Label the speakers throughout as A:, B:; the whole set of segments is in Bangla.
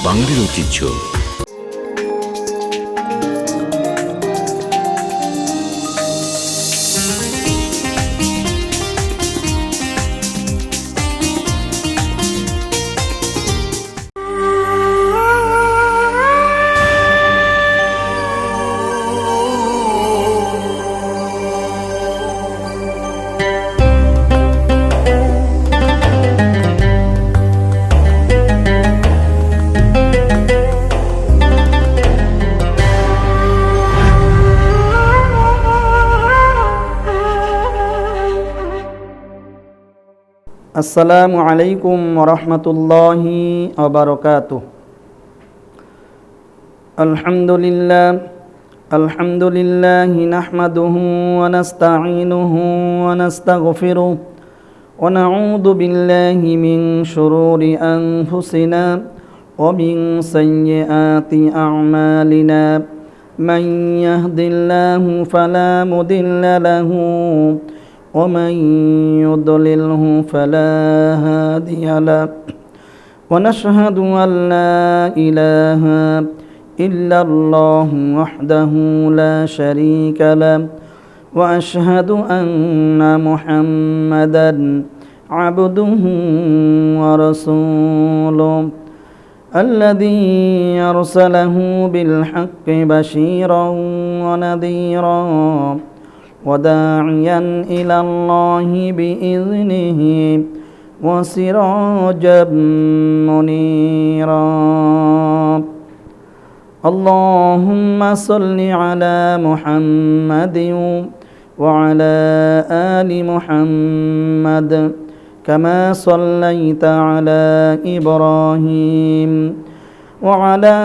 A: বাঙালির ঐতিহ্য।
B: আসসালামু আলাইকুম ওয়া রাহমাতুল্লাহি ওয়া বারাকাতুহু। আলহামদুলিল্লাহি নাহমাদুহু ওয়া নাস্তাঈনুহু ওয়া নাস্তাগফিরুহু ওয়া নাউযু বিল্লাহি মিন শুরুরি আনফুসিনা ওয়া মিন সাইয়্যাতি আ'মালিনা। মান ইয়াহদিল্লাহু ফালা মুদিল্লা লাহু ومن يضلله فلا هادي له ونشهد أن لا إله إلا الله وحده لا شريك له وأشهد أن محمدا عبده ورسوله الذي أرسله بالحق بشيرا ونذيرا وداعيا إلى الله بإذنه وسراجا منيرا. اللهم صل على محمد وعلى آل محمد كما صليت على إبراهيم وعلى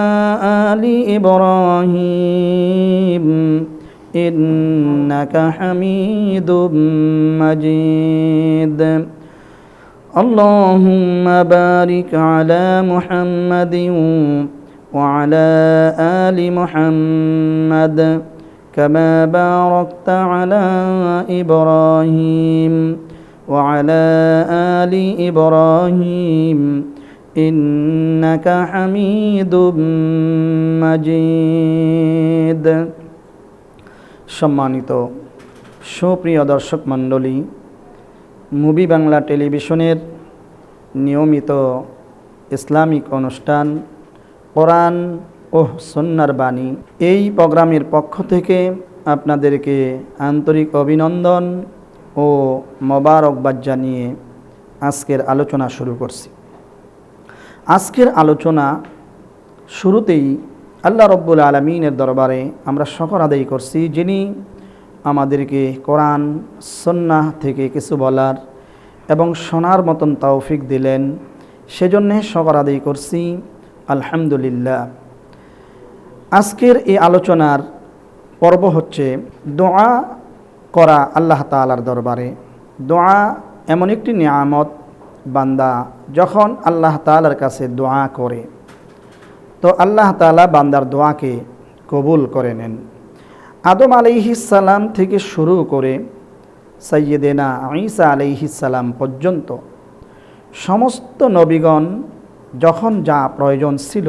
B: آل إبراهيم إنك حميد مجيد. اللهم بارك على محمد وعلى آل محمد كما باركت على إبراهيم وعلى آل إبراهيم إنك حميد مجيد. সম্মানিত সুপ্রিয় দর্শক মণ্ডলী, মুভি বাংলা টেলিভিশনের নিয়মিত ইসলামিক অনুষ্ঠান কোরআন ও সুন্নাহর বাণী, এই প্রোগ্রামের পক্ষ থেকে আপনাদেরকে আন্তরিক অভিনন্দন ও মোবারকবাদ জানিয়ে আজকের আলোচনা শুরু করছি। আজকের আলোচনা শুরুতেই আল্লাহ রব্বুল আলামিনের দরবারে আমরা শুকর আদায় করছি, যিনি আমাদেরকে কোরআন সুন্নাহ থেকে কিছু বলার এবং শোনার মতন তৌফিক দিলেন, সেজন্যে শুকর আদায় করছি আলহামদুলিল্লাহ। আজকের এই আলোচনার পর্ব হচ্ছে দোয়া করা আল্লাহ তাআলার দরবারে। দোয়া এমন একটি নিয়ামত, বান্দা যখন আল্লাহ তাআলার কাছে দোয়া করে তো আল্লাহ তাআলা বান্দার দোয়াকে কবুল করে নেন। আদম আলাইহিস সালাম থেকে শুরু করে সাইয়্যিদেনা ঈসা আলাইহিস সালাম পর্যন্ত সমস্ত নবীগণ যখন যা প্রয়োজন ছিল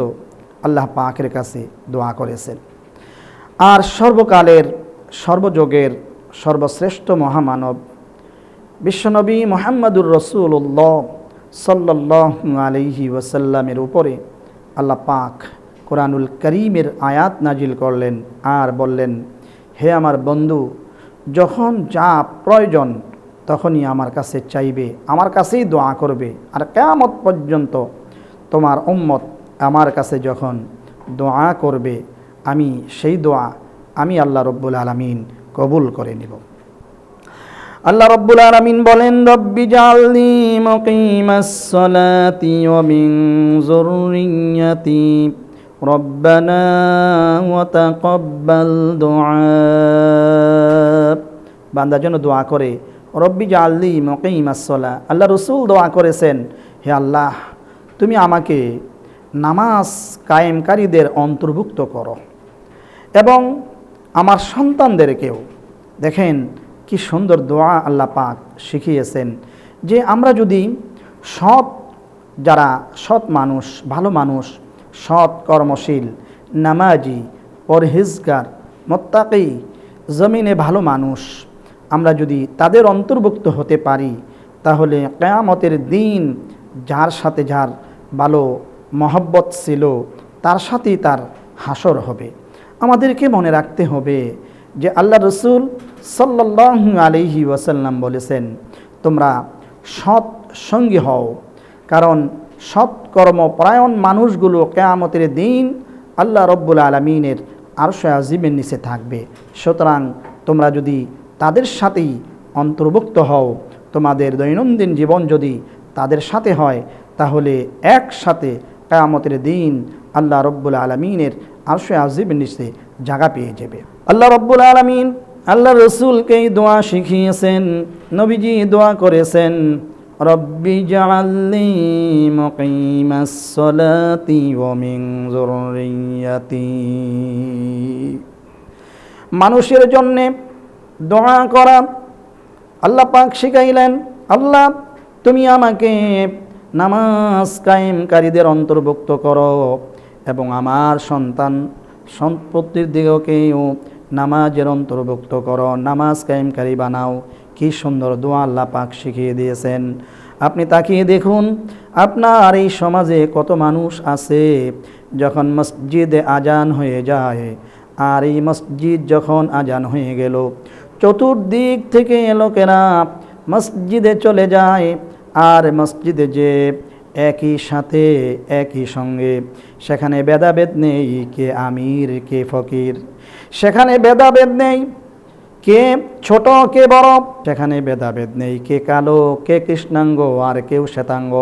B: আল্লাহ পাকের কাছে দোয়া করেছেন। আর সর্বকালের সর্বযুগের সর্বশ্রেষ্ঠ মহামানব বিশ্বনবী মুহাম্মদুর রাসূলুল্লাহ সাল্লাল্লাহু আলাইহি ওয়াসাল্লামের উপরে আল্লাহ পাক কোরআনুল কারীমের আয়াত নাজিল করলেন আর বললেন, হে আমার বন্ধু, যখন যা প্রয়োজন তখনই আমার কাছে চাইবে, আমার কাছেই দোয়া করবে, আর কিয়ামত পর্যন্ত তোমার উম্মত আমার কাছে যখন দোয়া করবে আমি সেই দোয়া আমি আল্লাহ রব্বুল আলামিন কবুল করে নিব। আল্লাহ রব্বুল আলামিন বলেন, রব্বি জাআলনি মুকিমাস সালাতি ওয়া মিন যুররিয়্যাতি রব্বানা ওয়া তাকাব্বাল দুআ। বান্দা যেন দোয়া করে রব্বি জাআলনি মুকিমাস সালাহ। আল্লাহ রাসূল দোয়া করেছেন, হে আল্লাহ তুমি আমাকে নামাজ কায়েমকারীদের অন্তর্ভুক্ত করো এবং আমার সন্তানদেরকেও। দেখেন কি সুন্দর দোয়া আল্লাহ পাক শিখিয়েছেন, যে আমরা যদি যারা সৎ মানুষ, ভালো মানুষ, সৎ কর্মশীল, নামাজি, পরহেজগার, মুত্তাকি, জমিনে ভালো মানুষ আমরা যদি তাদের অন্তর্ভুক্ত হতে পারি, তাহলে কিয়ামতের দিন যার সাথে যার ভালো মহব্বত ছিল তার সাথেই তার হাসর হবে। আমাদেরকে মনে রাখতে হবে যে আল্লাহ রসুল সাল্লাল্লাহু আলাইহি ওয়াসাল্লাম বলেছেন, তোমরা সৎ সঙ্গী হও, কারণ সৎকর্মপরায়ণ মানুষগুলো কিয়ামতের দিন আল্লাহ রব্বুল আলামিনের আরশে আজিমের নিচে থাকবে। সুতরাং তোমরা যদি তাদের সাথেই অন্তর্ভুক্ত হও, তোমাদের দৈনন্দিন জীবন যদি তাদের সাথে হয়, তাহলে একসাথে কিয়ামতের দিন আল্লাহ রব্বুল আলামিনের আরশে আজিমের নিচে জায়গা পেয়ে যাবে। আল্লাহ রব্বুল আলামিন আল্লাহ রসুলকে দোয়া শিখিয়েছেন, নবীজি দোয়া করেছেন, রব্বি জাআলনি মুকিমাস সালাতি ওয়া মিন যুররিয়াতি। মানুষের জন্যে দোয়া করা আল্লাহ পাক শিখাইলেন, আল্লাহ তুমি আমাকে নামাজ কায়েমকারীদের অন্তর্ভুক্ত করো এবং আমার সন্তান সম্পত্তির দিগকেও নামাজের অন্তর্ভুক্ত করো, নামাজ কায়েমকারী বানাও। কি সুন্দর দোয়া আল্লাহ পাক শিখিয়ে দিয়েছেন। আপনি তাকিয়ে দেখুন, আপনার এই সমাজে কত মানুষ আছে যখন মসজিদে আজান হয়ে যায়, আর এই মসজিদ যখন আজান হয়ে গেল, চতুর্দিক থেকে লোকেরা মসজিদে চলে যায়, আর মসজিদে যে একই সাথে একই সঙ্গে, সেখানে ভেদাভেদ নেই কে আমির কে ফকির, সেখানে ভেদাভেদ নেই কে ছোট কে বড়, সেখানে ভেদাভেদ নেই কে কালো কে কৃষ্ণাঙ্গ আর কেউ শ্বেতাঙ্গ,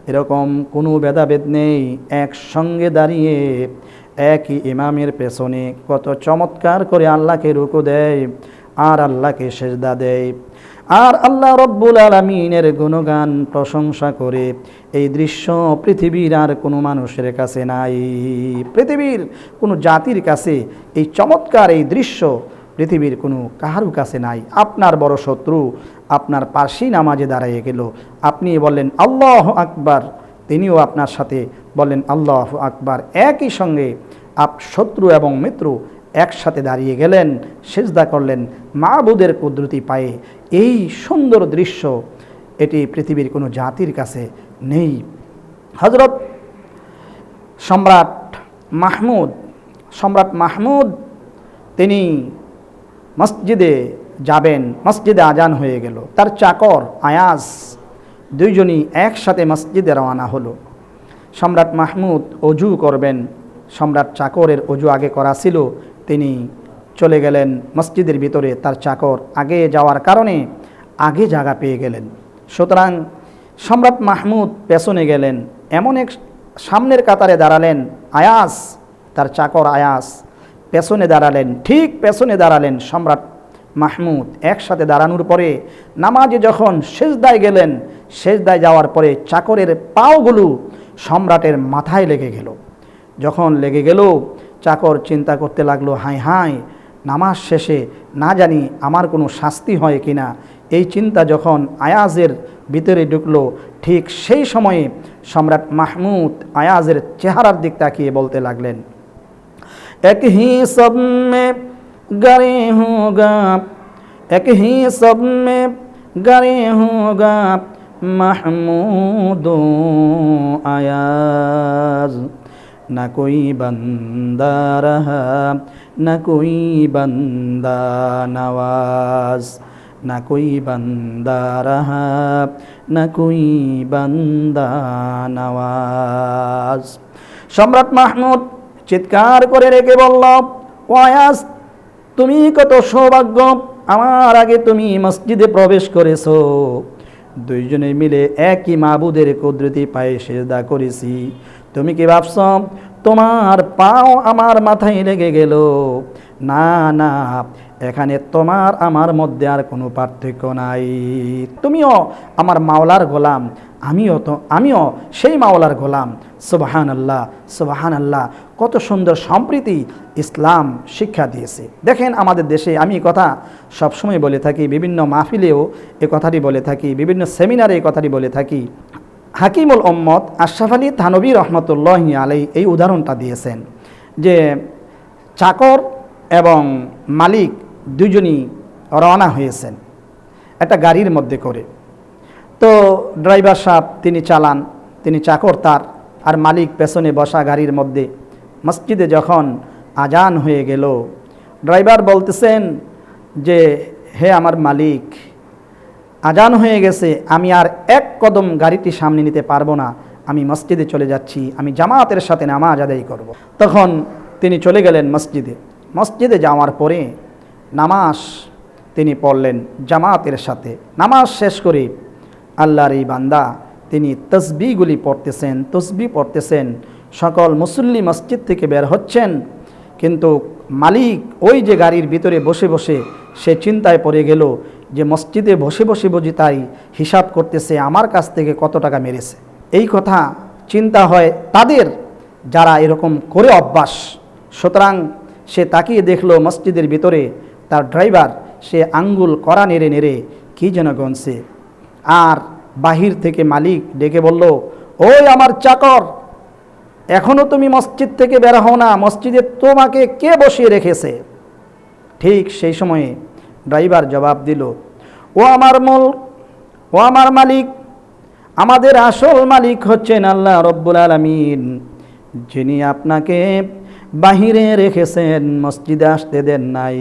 B: এরকম কোনো ভেদাভেদ নেই। একসঙ্গে দাঁড়িয়ে একই ইমামের পেছনে কত চমৎকার করে আল্লাহকে রুকু দেয় আর আল্লাহকে সেজদা দেয়, আর আল্লাহ রব্বুল আলামিনের গুণগান প্রশংসা করে। এই দৃশ্য পৃথিবীর আর কোনো মানুষের কাছে নাই, পৃথিবীর কোনো জাতির কাছে এই চমৎকার এই দৃশ্য পৃথিবীর কোনো কাহারু কাছে নাই। আপনার বড় শত্রু আপনার পাশেই নামাজে দাঁড়িয়ে গেল, আপনি বললেন আল্লাহ আকবার, তিনিও আপনার সাথে বললেন আল্লাহ আকবার, একই সঙ্গে শত্রু এবং মিত্র একসাথে দাঁড়িয়ে গেলেন, সেজদা করলেন মাবুদের কুদরতি পায়ে। এই সুন্দর দৃশ্য এটি পৃথিবীর কোনো জাতির কাছে নেই। হযরত সম্রাট মাহমুদ তিনি মসজিদে যাবেন, মসজিদে আজান হয়ে গেল, তার চাকর আয়াজ দুইজনই একসাথে মসজিদে রওনা হলো। সম্রাট মাহমুদ অজু করবেন, সম্রাট চাকরের অজু আগে করা ছিল, তিনি চলে গেলেন মসজিদের ভিতরে, তার চাকর আগে যাওয়ার কারণে আগে জায়গা পেয়ে গেলেন। সুতরাং সম্রাট মাহমুদ পেছনে গেলেন, এমন এক সামনের কাতারে দাঁড়ালেন আয়াস, তার চাকর আয়াস পেছনে দাঁড়ালেন, ঠিক পেছনে দাঁড়ালেন সম্রাট মাহমুদ। একসাথে দাঁড়ানোর পরে নামাজে যখন সেজদায় গেলেন, সেজদায় যাওয়ার পরে চাকরের পাওগুলো সম্রাটের মাথায় লেগে গেল। যখন লেগে গেল, চাকর চিন্তা করতে লাগলো, হায় হায়, নামাজ শেষে না জানি আমার কোনো শাস্তি হয় কিনা। এই চিন্তা যখন আয়াজের ভিতরে ঢুকলো, ঠিক সেই সময়ে সম্রাট মাহমুদ আয়াজের চেহারার দিক তাকিয়ে বলতে লাগলেন, এক হি সব মে গরে হোগা, এক হি সব মে গরে হোগা মাহমুদ আয়াজ, না কোই বান্দা রহা না কোই বান্দা নওয়াজ, না কোই বান্দা রহা না কোই বান্দা নওয়াজ। সম্রাট মাহমুদ চিৎকার করে রেখে বলল, ও আয়াজ, তুমি কত সৌভাগ্য, আমার আগে তুমি মসজিদে প্রবেশ করেছো, দুইজনে মিলে একই মাবুদের কুদরতি পায়ে সেজদা করেছি। তুমি কি ভাবছ তোমার পাও আমার মাথায় লেগে গেল? না না, এখানে তোমার আমার মধ্যে আর কোনো পার্থক্য নাই। তুমিও আমার মাওলার গোলাম, আমিও সেই মাওলার গোলাম। সুবহানাল্লাহ, সুবহানাল্লাহ। কত সুন্দর সম্প্রীতি ইসলাম শিক্ষা দিয়েছে। দেখেন আমাদের দেশে, আমি এই কথা সবসময় বলে থাকি, বিভিন্ন মাহফিলেও এ কথাটি বলে থাকি, বিভিন্ন সেমিনারে এই কথাটি বলে থাকি, হাকিমুল উম্মত আশরাফ আলী থানভী রহমতুল্লাহি আলাইহি এই উদাহরণটা দিয়েছেন যে চাকর এবং মালিক দুজনই রওনা হয়েছেন একটা গাড়ির মধ্যে করে। তো ড্রাইভার সাহেব তিনি চালান, তিনি চাকর তার, আর মালিক পেছনে বসা গাড়ির মধ্যে। মসজিদে যখন আজান হয়ে গেল, ড্রাইভার বলতেছেন যে হে আমার মালিক, আজান হয়ে গেছে, আমি আর এক কদম গাড়িটি সামনে নিতে পারবো না, আমি মসজিদে চলে যাচ্ছি, আমি জামাতের সাথে নামাজ আদায় করব। তখন তিনি চলে গেলেন মসজিদে। মসজিদে যাওয়ার পরে নামাজ তিনি পড়লেন জামাতের সাথে। নামাজ শেষ করে আল্লাহর এই বান্দা তিনি তসবিহগুলি পড়তেছেন, তসবিহ পড়তেছেন। সকল মুসল্লি মসজিদ থেকে বের হচ্ছেন, কিন্তু মালিক ওই যে গাড়ির ভিতরে বসে বসে সে চিন্তায় পড়ে গেল যে মসজিদে বসে বসে বুঝি তাই হিসাব করতেছে আমার কাছ থেকে কত টাকা মেরেছে। এই কথা চিন্তা হয় তাদের যারা এরকম করে অভ্যাস। সুতরাং সে তাকিয়ে দেখলো মসজিদের ভিতরে তার ড্রাইভার সে আঙ্গুল কড়া নেড়ে নেড়ে কী যেন গনছে। আর বাহির থেকে মালিক ডেকে বলল, ওই আমার চাকর, এখনও তুমি মসজিদ থেকে বের হও না, মসজিদে তোমাকে কে বসিয়ে রেখেছে? ঠিক সেই সময়ে ড্রাইভার জবাব দিল, ও আমার মালিক, আমাদের আসল মালিক হচ্ছেন আল্লাহ রব্বুল আলামিন, যিনি আপনাকে বাহিরে রেখেছেন, মসজিদে আসতে দেন নাই।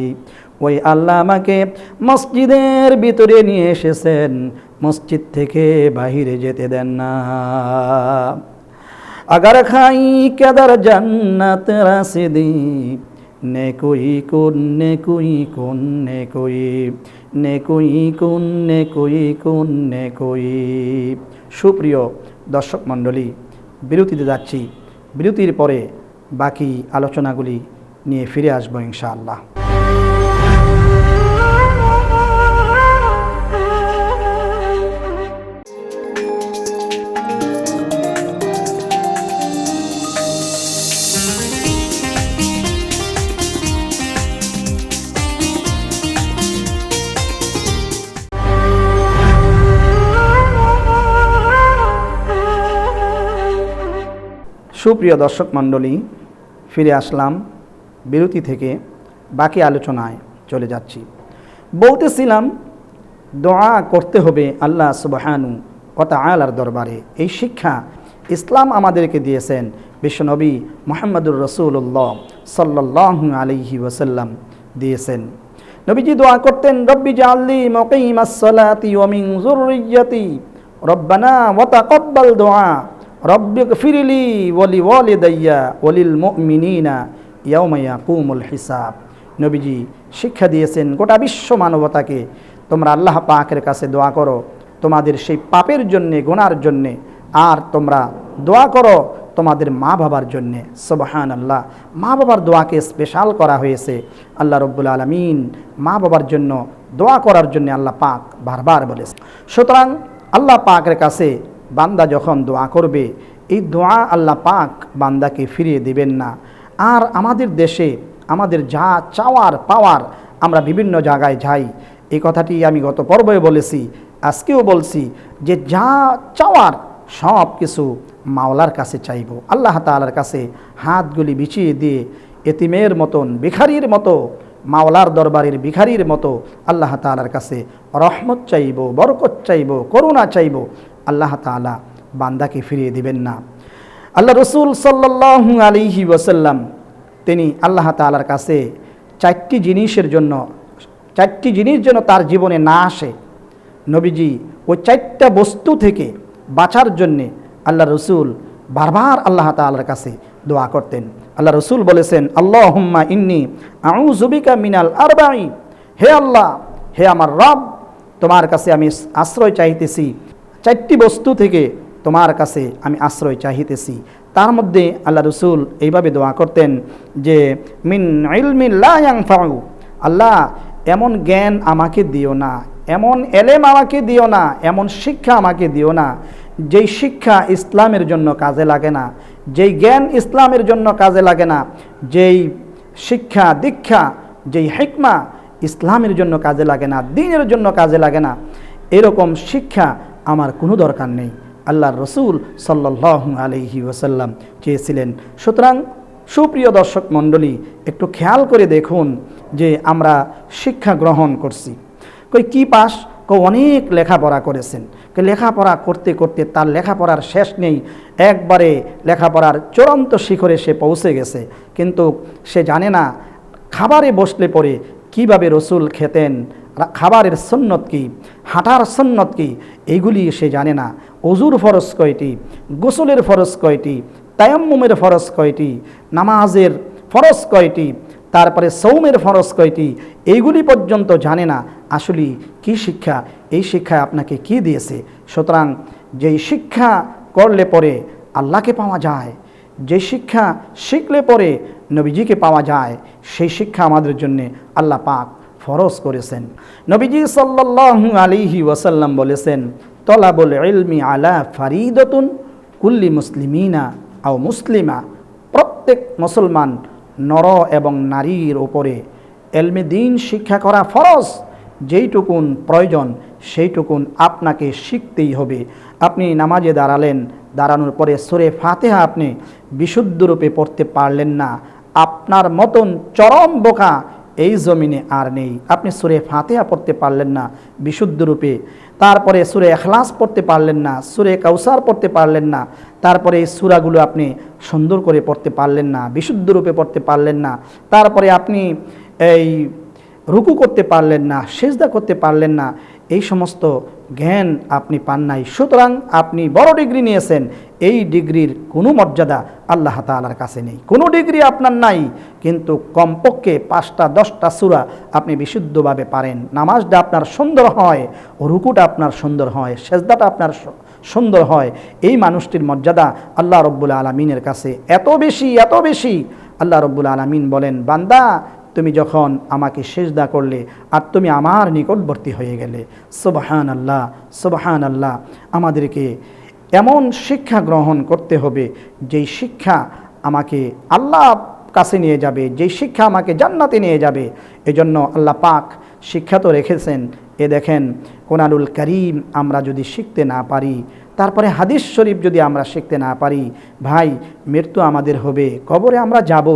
B: ওই আল্লাহ আমাকে মসজিদের ভিতরে নিয়ে এসেছেন, মসজিদ থেকে বাহিরে যেতে দেন না। अगर खाई कदर जन्नत रसीदी ने कोई कुन ने कोई कुन ने कोई ने कोई कुन ने कोई कुन ने कोई। সুপ্রিয় দর্শক মণ্ডলী, বিরতিতে যাচ্ছি, বিরতির পরে বাকি আলোচনাগুলি নিয়ে ফিরে আসবো ইনশাআল্লাহ। সুপ্রিয় দর্শক মণ্ডলী, ফিরে আসলাম বিরতি থেকে, বাকি আলোচনায় চলে যাচ্ছি। বলতেছিলাম দোয়া করতে হবে আল্লাহ সুবহানাহু ওয়া তাআলার দরবারে। এই শিক্ষা ইসলাম আমাদেরকে দিয়েছেন বিশ্বনবী মুহাম্মদুর রাসূলুল্লাহ সাল্লাল্লাহু আলাইহি ওয়াসাল্লাম দিয়েছেন। নবীজি দোয়া করতেন, রব্বি জাআলনি মুকিমাস সালাতি ওয়া মিন যুররিয়্যাতি রব্বানা ওয়া তাকাব্বাল দুআ রব্বিগফিরলি ওয়ালি ওয়ালিদাইয়া ওয়ালিল মুমিনিনা ইয়াওমা ইয়াকুমুল হিসাব। নবীজি শিক্ষা দিয়েছেন গোটা বিশ্ব মানবতাকে, তোমরা আল্লাহ পাকের কাছে দোয়া করো তোমাদের সেই পাপের জন্যে, গুনার জন্যে, আর তোমরা দোয়া করো তোমাদের মা বাবার জন্যে। সুবহানাল্লাহ, মা বাবার দোয়াকে স্পেশাল করা হয়েছে। আল্লাহ রব্বুল আলামিন মা বাবার জন্য দোয়া করার জন্য আল্লাহ পাক বারবার বলেছে। সুতরাং আল্লাহ পাকের কাছে বান্দা যখন দোয়া করবে, এই দোয়া আল্লাহ পাক বান্দাকে ফিরিয়ে দিবেন না। আর আমাদের দেশে আমাদের যা চাওয়ার পাওয়ার, আমরা বিভিন্ন জায়গায় যাই, এই কথাটি আমি গত পর্বে বলেছি, আজকেও বলছি যে যা চাওয়ার সব কিছু মাওলার কাছে চাইব, আল্লাহ তাআলার কাছে হাতগুলি বিছিয়ে দিয়ে এতিমের মতন, ভিখারির মতো, মাওলার দরবারের ভিখারির মতো আল্লাহ তাআলার কাছে রহমত চাইব, বরকত চাইব, করুণা চাইব। আল্লাহ তাআলা বান্দাকে ফিরিয়ে দিবেন না। আল্লাহ রসুল সাল্লাল্লাহু আলাইহি ওয়াসাল্লাম তিনি আল্লাহ তাআলার কাছে চারটি জিনিস যেন তার জীবনে না আসে, নবীজি ওই চারটা বস্তু থেকে বাঁচার জন্যে আল্লাহ রসুল বারবার আল্লাহ তাআলার কাছে দোয়া করতেন। আল্লাহ রসুল বলেছেন, আল্লাহুম্মা ইন্নী আউযু বিকা মিনাল আরবাঈ, হে আল্লাহ, হে আমার রব, তোমার কাছে আমি আশ্রয় চাইতেছি, চারটি বস্তু থেকে তোমার কাছে আমি আশ্রয় চাইতেছি। তার মধ্যে আল্লাহ রসুল এইভাবে দোয়া করতেন যে মিন ইলমিন লা ইয়ানফাউ, আল্লাহ এমন জ্ঞান আমাকে দিও না, এমন এলেম আমাকে দিও না, এমন শিক্ষা আমাকে দিও না যেই শিক্ষা ইসলামের জন্য কাজে লাগে না, যেই জ্ঞান ইসলামের জন্য কাজে লাগে না, যেই শিক্ষা দীক্ষা, যেই হিকমা ইসলামের জন্য কাজে লাগে না, দ্বীনের জন্য কাজে লাগে না, এরকম শিক্ষা আমার কোনো দরকার নেই। আল্লাহর রসুল সাল্লাল্লাহু আলাইহি ওয়াসাল্লাম চেয়েছিলেন। সুতরাং সুপ্রিয় দর্শক মণ্ডলী, একটু খেয়াল করে দেখুন যে আমরা শিক্ষা গ্রহণ করছি। কি পাস? অনেক লেখাপড়া করেছেন। লেখাপড়া করতে করতে তার লেখাপড়ার শেষ নেই, একবারে লেখাপড়ার চূড়ান্ত শিখরে সে পৌঁছে গেছে, কিন্তু সে জানে না খাবারে বসলে পরে কিভাবে রসুল খেতেন, খাবারের সুন্নত কি, হাঁটার সুন্নত কি, এইগুলি সে জানে না। ওযুর ফরজ কয়টি, গোসলের ফরজ কয়টি, তায়াম্মুমের ফরজ কয়টি, নামাজের ফরজ কয়টি, তারপরে সৌমের ফরজ কয়টি, এইগুলি পর্যন্ত জানে না। আসলে কি শিক্ষা? এই শিক্ষা আপনাকে কি দিয়েছে? সুতরাং যেই শিক্ষা করলে পরে আল্লাহকে পাওয়া যায়, যে শিক্ষা শিখলে পরে নবীজিকে পাওয়া যায়, সেই শিক্ষা আমাদের জন্য আল্লাহ পাক ফরজ করেছেন। নবীজি সাল্লাল্লাহু আলাইহি ওয়াসাল্লাম বলেছেন, তলাবুল ইলমি আলা ফারিদাতুন কুল্লি মুসলিমিনা আও মুসলিমা, প্রত্যেক মুসলমান নর এবং নারীর উপরে এলমে দ্বীন শিক্ষা করা ফরজ। যেইটুকুন প্রয়োজন সেইটুকুন আপনাকে শিখতেই হবে। আপনি নামাজে দাঁড়ালেন, দাঁড়ানোর পরে সূরা ফাতিহা আপনি বিশুদ্ধরূপে পড়তে পারলেন না, আপনার মতন চরম বোকা এই জমিনে আর নেই। আপনি সূরা ফাতিহা পড়তে পারলেন না বিশুদ্ধরূপে, তারপরে সূরা ইখলাস পড়তে পারলেন না, সূরা কাউসার পড়তে পারলেন না, তারপরে এই সূরাগুলো আপনি সুন্দর করে পড়তে পারলেন না, বিশুদ্ধরূপে পড়তে পারলেন না, তারপরে আপনি এই রুকু করতে পারলেন না, সিজদা করতে পারলেন না, এই সমস্ত জ্ঞান আপনি পান নাই। সুতরাং আপনি বড় ডিগ্রি নিয়েছেন, এই ডিগ্রির কোনো মর্যাদা আল্লাহ তাআলার কাছে নেই, কোনো ডিগ্রি আপনার নাই, কিন্তু কমপক্ষে 5টা 10টা সূরা আপনি বিশুদ্ধভাবে পারেন, নামাজটা আপনার সুন্দর হয়, রুকুটা আপনার সুন্দর হয়, সিজদাটা আপনার সুন্দর হয়, এই মানুষটির মর্যাদা আল্লাহ রব্বুল আলামিনের কাছে এত বেশি, এত বেশি। আল্লাহ রব্বুল আলামিন বলেন, বান্দা তুমি যখন আমাকে সিজদা করলে আর তুমি আমার নিকটবর্তী হয়ে গেলে। সুবহানাল্লাহ, সুবহানাল্লাহ। আমাদেরকে এমন শিক্ষা গ্রহণ করতে হবে যেই শিক্ষা আমাকে আল্লাহ কাছে নিয়ে যাবে, যেই শিক্ষা আমাকে জান্নাতে নিয়ে যাবে। এজন্য আল্লাহ পাক শিক্ষা তো রেখেছেন। এ দেখেন, কোরআনুল কারীম আমরা যদি শিখতে না পারি, তারপরে হাদিস শরীফ যদি আমরা শিখতে না পারি, ভাই মৃত্যু আমাদের হবে, কবরে আমরা যাব।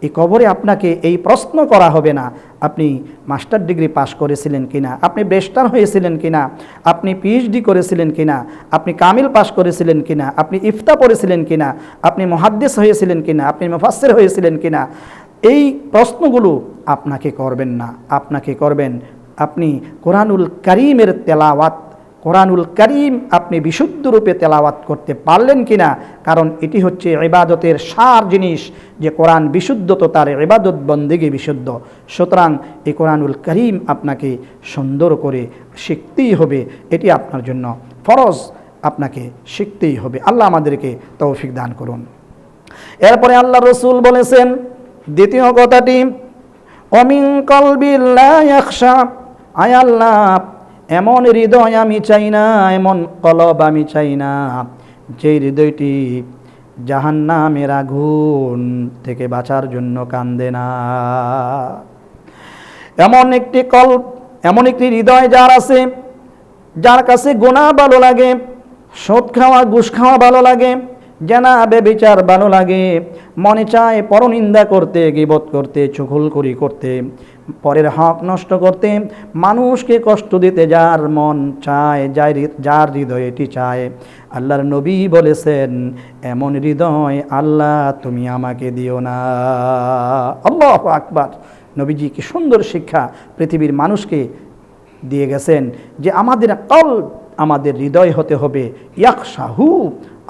B: এই কবরে আপনাকে এই প্রশ্ন করা হবে না, আপনি মাস্টার ডিগ্রি পাস করেছিলেন কিনা, আপনি ব্যারিস্টার হয়েছিলেন কিনা, আপনি পিএইচডি করেছিলেন কিনা, আপনি কামিল পাস করেছিলেন কিনা, আপনি ইফতা পড়েছিলেন কিনা, আপনি মুহাদ্দিস হয়েছিলেন কিনা, আপনি মুফাসসির হয়েছিলেন কিনা। এই প্রশ্নগুলো আপনাকে করবেন না, আপনাকে করবেন আপনি কোরআনুল কারীমের তেলাওয়াত। কোরআনুল কারীম আপনি বিশুদ্ধ রূপে তেলাওয়াত করতে পারলেন কিনা, কারণ এটি হচ্ছে ইবাদতের সার জিনিস, যে কোরআন বিশুদ্ধ তো তার ইবাদত বন্দেগী বিশুদ্ধ। সুতরাং এই কোরআনুল কারীম আপনাকে সুন্দর করে শিখতেই হবে, এটি আপনার জন্য ফরজ, আপনাকে শিখতেই হবে। আল্লাহ আমাদেরকে তৌফিক দান করুন। এরপরে আল্লাহ রসুল বলেছেন দ্বিতীয় কথাটি, অমিন কলবিল লা ইয়াখশা, আয় আল্লাহ এমন হৃদয় আমি চাই না, এমন কলব আমি চাই না, যেই হৃদয়টি জাহান্নামের আগুন থেকে বাঁচার জন্য কান্দে না। এমন একটি কলব, এমন একটি হৃদয় যার আছে, যার কাছে গুনাহ ভালো লাগে, সুদ খাওয়া ঘুষ খাওয়া ভালো লাগে, জেনা ব্যভিচার ভালো লাগে, মনে চায় পরনিন্দা করতে, গীবত করতে, চুগলখড়ি করতে, পরের হক নষ্ট করতে, মানুষকে কষ্ট দিতে যার মন চায়, যার হৃদয় এটি চায়, আল্লাহর নবী বলেছেন এমন হৃদয় আল্লাহ তুমি আমাকে দিও না। আল্লাহু আকবার। নবীজি কি সুন্দর শিক্ষা পৃথিবীর মানুষকে দিয়ে গেছেন, যে আমাদের কলব, আমাদের হৃদয় হতে হবে ইয়াখশাহু,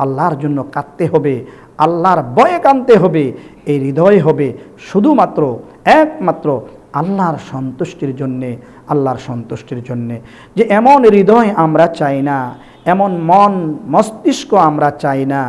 B: আল্লাহর জন্য কাঁদতে হবে, আল্লাহর ভয়ে কাঁদতে হবে। এই হৃদয় হবে শুধুমাত্র একমাত্র আল্লাহর সন্তুষ্টির জন্যে, আল্লাহর সন্তুষ্টির জন্যে। যে এমন হৃদয় আমরা চাই না, এমন মন মস্তিষ্ক আমরা চাই না,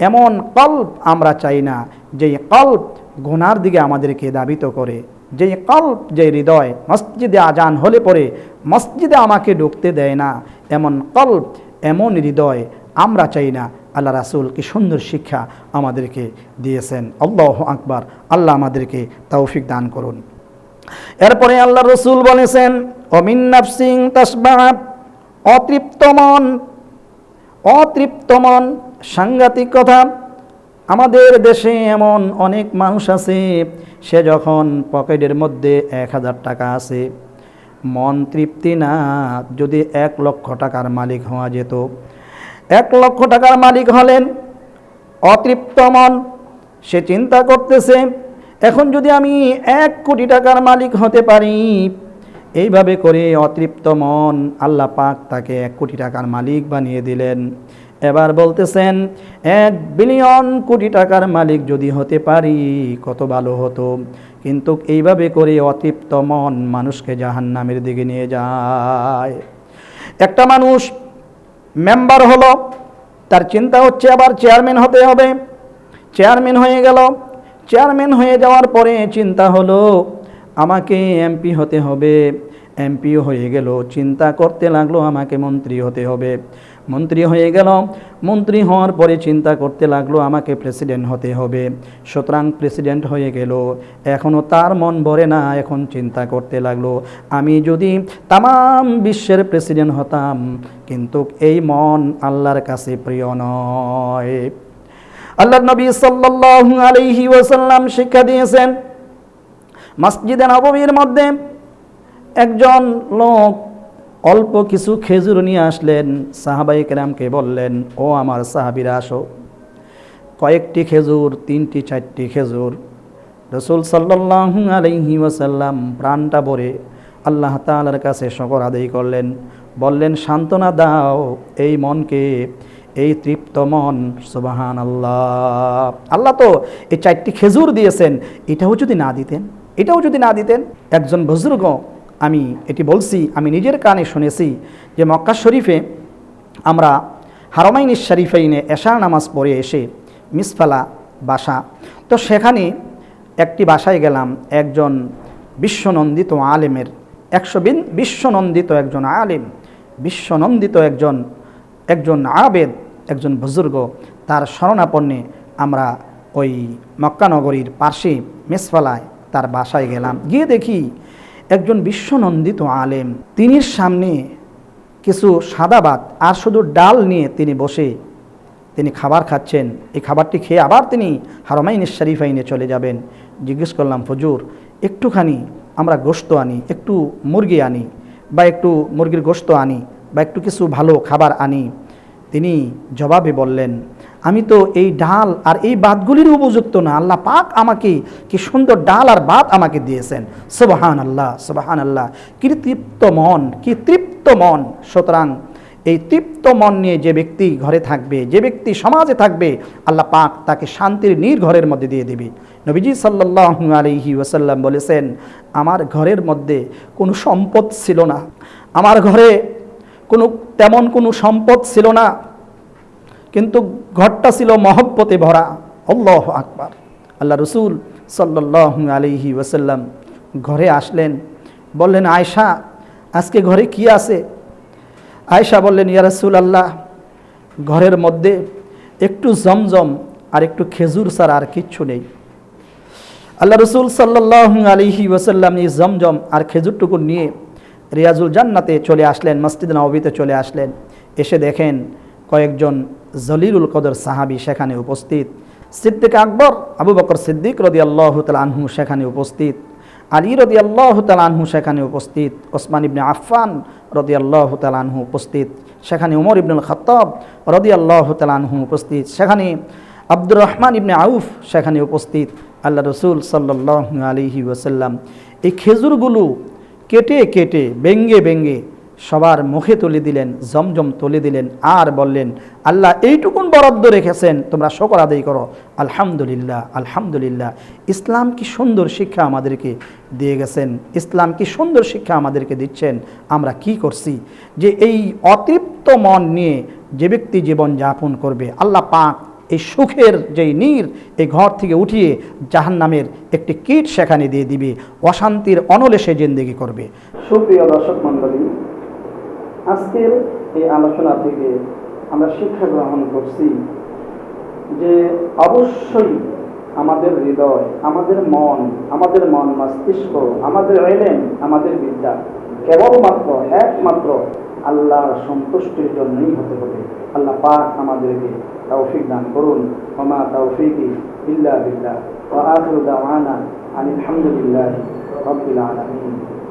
B: এমন কল্প আমরা চাই না, যে কল্প গুনার দিকে আমাদেরকে ধাবিত করে, যে কল্প, যে হৃদয় মসজিদে আজান হলে পরে মসজিদে আমাকে ঢুকতে দেয় না, এমন কল্প, এমন হৃদয় আমরা চাই না। আল্লাহ রাসূল কি সুন্দর শিক্ষা আমাদেরকে দিয়েছেন। আল্লাহু আকবার। আল্লাহ আমাদেরকে তৌফিক দান করুন। এরপরে আল্লাহ রসুল বলেছেন অমিন নাফসিন তাসবা, অতৃপ্ত মন, অতৃপ্ত মন সাংঘাতিক কথা। আমাদের দেশে এমন অনেক মানুষ আছে, সে যখন পকেটের মধ্যে 1000 টাকা আছে, মন তৃপ্তি না। যদি 1 লক্ষ টাকার মালিক হওয়া যেত, 1 লক্ষ টাকার মালিক হলেন, অতৃপ্ত মন, সে চিন্তা করতেছে এখন যদি আমি 1 কোটি টাকার মালিক হতে পারি। এইভাবে করে অতৃপ্ত মন, আল্লাহ পাক তাকে 1 কোটি টাকার মালিক বানিয়ে দিলেন। এবার বলতেছেন 1 বিলিয়ন কোটি টাকার মালিক যদি হতে পারি কত ভালো হতো। কিন্তু এইভাবে করে অতৃপ্ত মন মানুষকে জাহান্নামের দিকে নিয়ে যায়। একটা মানুষ মেম্বার হলো, তার চিন্তা হচ্ছে আবার চেয়ারম্যান হতে হবে। চেয়ারম্যান হয়ে গেল, চেয়ারম্যান হয়ে যাওয়ার পরে চিন্তা হলো আমাকে এমপি হতে হবে। এমপিও হয়ে গেল, চিন্তা করতে লাগলো আমাকে মন্ত্রী হতে হবে। মন্ত্রী হয়ে গেল, মন্ত্রী হওয়ার পরে চিন্তা করতে লাগলো আমাকে প্রেসিডেন্ট হতে হবে। সুতরাং প্রেসিডেন্ট হয়ে গেল, এখনও তার মন ভরে না। এখন চিন্তা করতে লাগলো আমি যদি তামাম বিশ্বের প্রেসিডেন্ট হতাম। কিন্তু এই মন আল্লাহর কাছে প্রিয় নয়। আল্লাহর নবী সাল্লাল্লাহু আলাইহি ওয়াসাল্লাম শিক্ষা দিয়েছেন, মসজিদে নববীর মধ্যে একজন লোক অল্প কিছু খেজুর নিয়ে আসলেন। সাহাবায়ে কেরামকে বললেন, ও আমার সাহাবীরা আসো। কয়েকটি খেজুর, 3টি 4টি খেজুর। রাসূল সাল্লাল্লাহু আলাইহি ওয়াসাল্লাম প্রাণটা ভরে আল্লাহ তাআলার কাছে শুকর আদায় করলেন। বললেন, সান্ত্বনা দাও এই মনকে, এই তৃপ্ত মন। সুবহানাল্লাহ। আল্লাহ তো এই 4টি খেজুর দিয়েছেন, এটাও যদি না দিতেন, এটাও যদি না দিতেন। একজন বুজুর্গ, আমি এটি বলছি, আমি নিজের কানে শুনেছি যে মক্কা শরীফে আমরা হারমাইন শরীফাইনে এশার নামাজ পড়ে এসে মিসফালা বাসা, তো সেখানে একটি বাসায় গেলাম। একজন বিশ্বনন্দিত আলেমের, বিশ্বনন্দিত একজন আলেম, বিশ্বনন্দিত একজন আবেদ, একজন বুজুর্গ, তার শরণাপন্নে আমরা ওই মক্কানগরীর পাশে মিসফালায় তার বাসায় গেলাম। গিয়ে দেখি একজন বিশ্বনন্দিত আলেম, তিনির সামনে কিছু সাদা ভাত আর শুধু ডাল নিয়ে তিনি বসে তিনি খাবার খাচ্ছেন। এই খাবারটি খেয়ে আবার তিনি হারমাইন শরীফাইনে চলে যাবেন। জিজ্ঞেস করলাম, হুজুর একটুখানি আমরা গোশত আনি, একটু মুরগি আনি, বা একটু মুরগির গোশত আনি, বা একটু কিছু ভালো খাবার আনি। তিনি জবাবে বললেন, আমি তো এই ডাল আর এই ভাতগুলির উপযুক্ত না। আল্লাহ পাক আমাকে কি সুন্দর ডাল আর ভাত আমাকে দিয়েছেন। সুবহানাল্লাহ, সুবহানাল্লাহ। কি তৃপ্ত মন, কি তৃপ্ত মন। সুতরাং এই তৃপ্ত মন নিয়ে যে ব্যক্তি ঘরে থাকবে, যে ব্যক্তি সমাজে থাকবে, আল্লাহ পাক তাকে শান্তির নীর ঘরের মধ্যে দিয়ে দিবে। নবীজি সাল্লাল্লাহু আলাইহি ওয়াসাল্লাম বলেছেন, আমার ঘরের মধ্যে কোনো সম্পদ ছিল না, আমার ঘরে তেমন কোনো সম্পদ ছিল না, কিন্তু ঘরটা ছিল মহব্বতে ভরা। আল্লাহু আকবার। আল্লাহ রসুল সাল্লাল্লাহু আলাইহি ওয়াসাল্লাম ঘরে আসলেন। বললেন, আয়েশা আজকে ঘরে কি আছে? আয়েশা বললেন, ইয়া রাসূলুল্লাহ, ঘরের মধ্যে একটু জমজম আর একটু খেজুর ছাড়া আর কিচ্ছু নেই। আল্লাহ রসুল সাল্লাল্লাহু আলাইহি ওয়াসাল্লাম এই জমজম আর খেজুরটুকু নিয়ে রিয়াজুল জান্নাতে চলে আসলেন, মসজিদ নববীতে চলে আসলেন। এসে দেখেন কয়েকজন জলিলুল কদর সাহাবী সেখানে উপস্থিত। সিদ্দিক আকবর আবু বকর সিদ্দিক রাদিয়াল্লাহু তাআলা আনহু সেখানে উপস্থিত, আলী রাদিয়াল্লাহু তাআলা আনহু সেখানে উপস্থিত, ওসমান ইবনে আফফান রাদিয়াল্লাহু তাআলা আনহু উপস্থিত, সেখানে উমর ইবনুল খাত্তাব রাদিয়াল্লাহু তাআলা আনহু উপস্থিত, সেখানে আব্দুর রহমান ইবনে আউফ সেখানে উপস্থিত। আল্লাহ রসুল সাল্লাল্লাহু আলাইহি ওয়াসাল্লাম এই খেজুরগুলো কেটে কেটে ভেঙ্গে ভেঙ্গে সবার মুখে তুলে দিলেন, জমজম তুলে দিলেন, আর বললেন, আল্লাহ এইটুকুন বরাদ্দ রেখেছেন, তোমরা শুকর আদায় করো। আলহামদুলিল্লাহ, আলহামদুলিল্লাহ। ইসলাম কি সুন্দর শিক্ষা আমাদেরকে দিয়ে গেছেন, ইসলাম কি সুন্দর শিক্ষা আমাদেরকে দিচ্ছেন। আমরা কি করছি যে এই অতৃপ্ত মন নিয়ে যে ব্যক্তি জীবন যাপন করবে, আল্লাহ পাক এই সুখের যেই নীর এই ঘর থেকে উঠিয়ে জাহান্নামের একটি কীট সেখানে দিয়ে দিবে, অশান্তির অনলে সে জিন্দেগি করবে। সুপ্রিয় দর্শক মণ্ডলী, আজকের এই আলোচনা থেকে আমরা শিক্ষা গ্রহণ করছি যে অবশ্যই আমাদের হৃদয়, আমাদের মন মস্তিষ্ক, আমাদের ইলম, আমাদের বিদ্যা কেবলমাত্র একমাত্র আল্লাহর সন্তুষ্টির জন্যই হতে হবে। আল্লাহ পাক আমাদেরকে তৌফিক দান করুন। ওমা তৌফিকি ইল্লা বিল্লাহ ওয়া আখিরু দাওয়ানা আনিল হামদুলিল্লাহি রাব্বিল আলামিন।